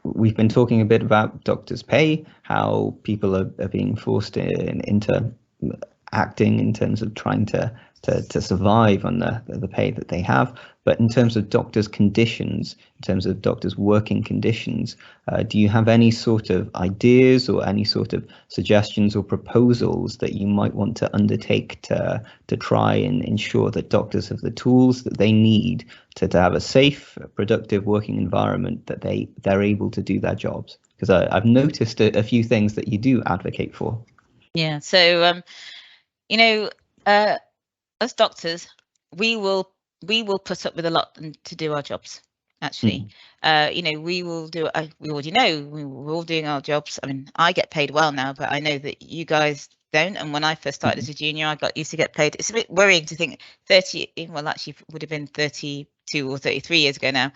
We've been talking a bit about doctors' pay, how people are being forced into acting in terms of trying to survive on the pay that they have. But in terms of doctors' conditions, in terms of doctors' working conditions, do you have any sort of ideas or any sort of suggestions or proposals that you might want to undertake to try and ensure that doctors have the tools that they need to have a safe, productive working environment, that they're able to do their jobs? Because I've noticed a few things that you do advocate for. Yeah, so you know, as doctors, we will put up with a lot to do our jobs. Actually, you know, we will do. We already know we're all doing our jobs. I mean, I get paid well now, but I know that you guys don't. And when I first started as a junior, I used to get paid. It's a bit worrying to think 30. Well, actually, it would have been 32 or 33 years ago now.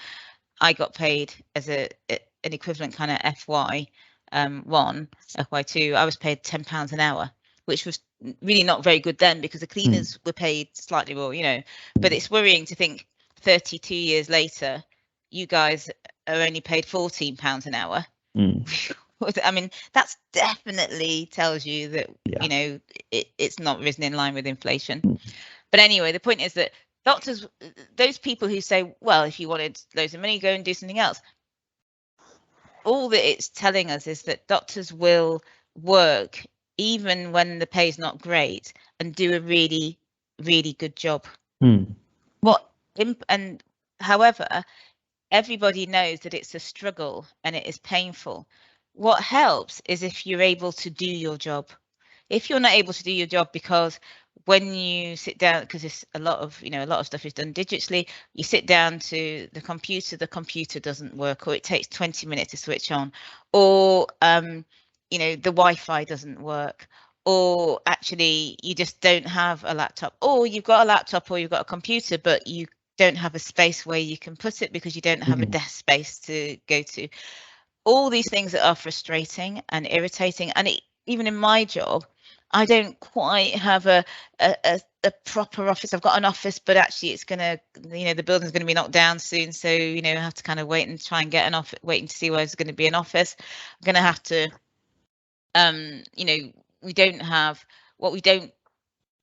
I got paid as an equivalent kind of FY1, FY2. I was paid £10 an hour, which was really not very good then, because the cleaners were paid slightly more, you know. But it's worrying to think 32 years later, you guys are only paid £14 an hour. I mean, that's definitely tells you that, you know, it's not risen in line with inflation. But anyway, the point is that doctors, those people who say, well, if you wanted loads of money, go and do something else. All that it's telling us is that doctors will work even when the pay is not great and do a really, really good job. And however, everybody knows that it's a struggle and it is painful. What helps is if you're able to do your job. If you're not able to do your job because when you sit down, because it's a lot of stuff is done digitally, you sit down to the computer doesn't work, or it takes 20 minutes to switch on, or you know, the Wi-Fi doesn't work, or actually you just don't have a laptop, or you've got a laptop or you've got a computer but you don't have a space where you can put it because you don't have a desk space to go to. All these things that are frustrating and irritating. And even in my job, I don't quite have a proper office. I've got an office, but actually it's going to, you know, the building's going to be knocked down soon. So, you know, I have to kind of wait and try and get an office, waiting to see where there's going to be an office. I'm going to have to, you know, we don't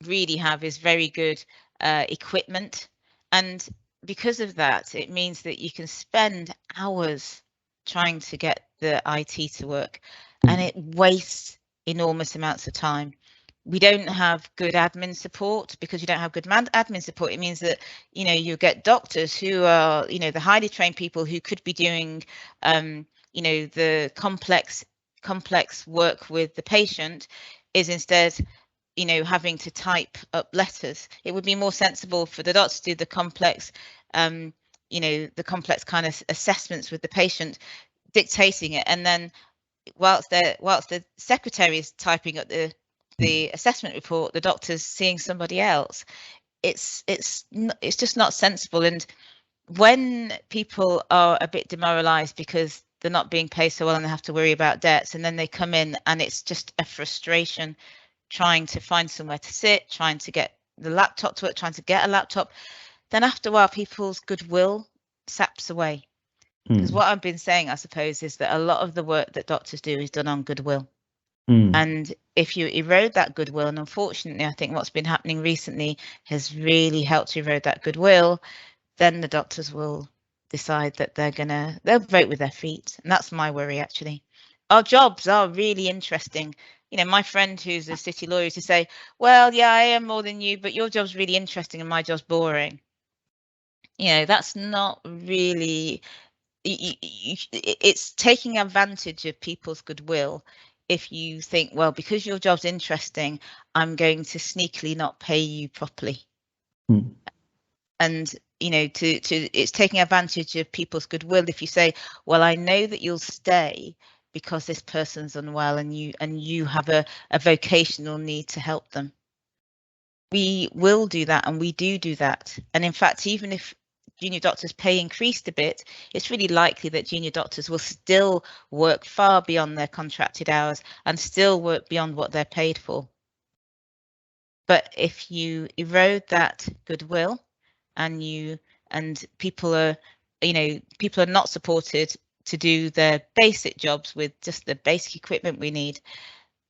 really have is very good equipment. And because of that, it means that you can spend hours trying to get the IT to work, and it wastes enormous amounts of time. We don't have good admin support. Because you don't have good admin support, it means that, you know, you get doctors who are, you know, the highly trained people who could be doing, you know, the complex work with the patient, is instead, you know, having to type up letters. It would be more sensible for the doctor to do the complex, you know, the complex kind of assessments with the patient, dictating it, and then whilst the secretary is typing up the assessment report, the doctor's seeing somebody else. It's just not sensible. And when people are a bit demoralized because they're not being paid so well and they have to worry about debts, and then they come in and it's just a frustration trying to find somewhere to sit, trying to get the laptop to work, trying to get a laptop, then after a while people's goodwill saps away. Because what I've been saying, I suppose, is that a lot of the work that doctors do is done on goodwill. And if you erode that goodwill, and unfortunately I think what's been happening recently has really helped erode that goodwill, then the doctors will decide that they'll vote with their feet. And that's my worry, actually. Our jobs are really interesting. You know, my friend who's a city lawyer used to say, well, yeah, I am more than you, but your job's really interesting and my job's boring. You know, that's not really, it's taking advantage of people's goodwill. If you think, well, because your job's interesting, I'm going to sneakily not pay you properly. And, you know, it's taking advantage of people's goodwill. If you say, well, I know that you'll stay because this person's unwell and you have a vocational need to help them. We will do that, and we do that. And in fact, even if junior doctors' pay increased a bit, it's really likely that junior doctors will still work far beyond their contracted hours and still work beyond what they're paid for. But if you erode that goodwill and people are not supported to do their basic jobs with just the basic equipment we need,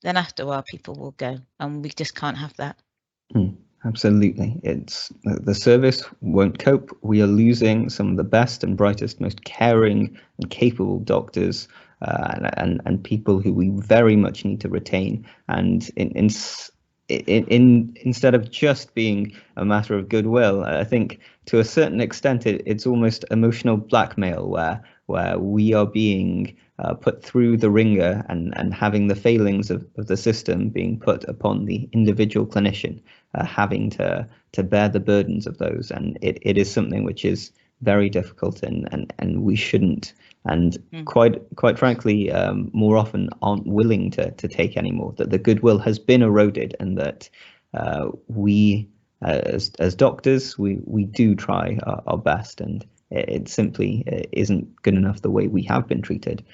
then after a while people will go, and we just can't have that. Absolutely. It's the service won't cope. We are losing some of the best and brightest, most caring and capable doctors, and people who we very much need to retain. And instead of just being a matter of goodwill, I think to a certain extent it's almost emotional blackmail, where we are being put through the ringer, and having the failings of the system being put upon the individual clinician, having to bear the burdens of those. And it is something which is very difficult, and we shouldn't, and quite frankly, more often aren't willing to take anymore. That the goodwill has been eroded, and that we as doctors, we do try our best, and it simply isn't good enough the way we have been treated.